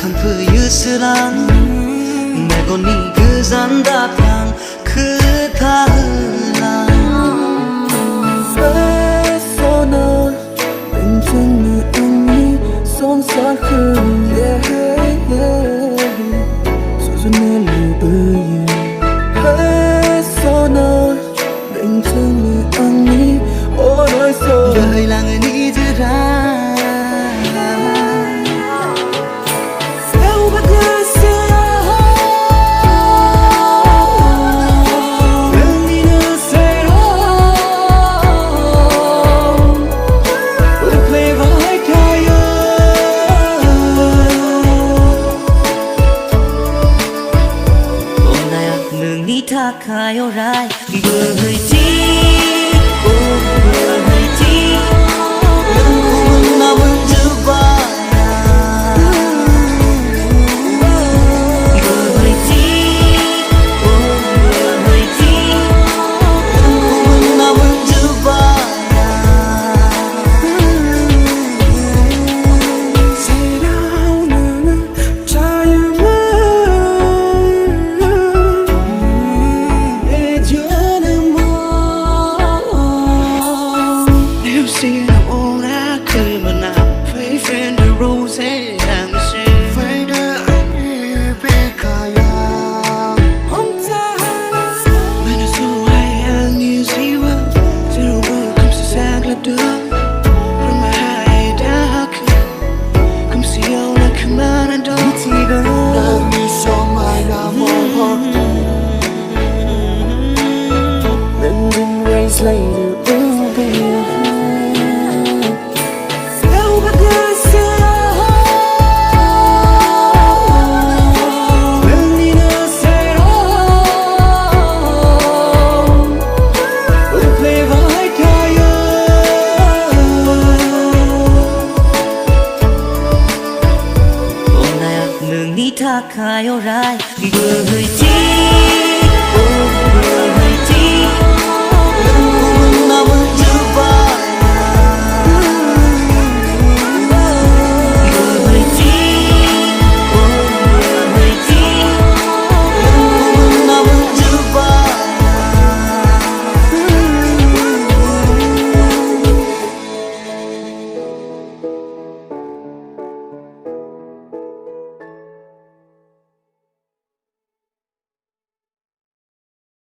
유스랑 내고 니그 산다팡 그 다을랑 Persona Bintang ini Sonsar Susunnya lubayin Persona Bintang ini Onoy so 여일랑은 이들아 가요 라이 vừa hơi chi vừa hơi chi đừng cùng nào vẫn giữ vai vừa hơi chi vừa hơi chi đừng cùng nào vẫn giữ vai 가요 라이 vừa hơi chi vừa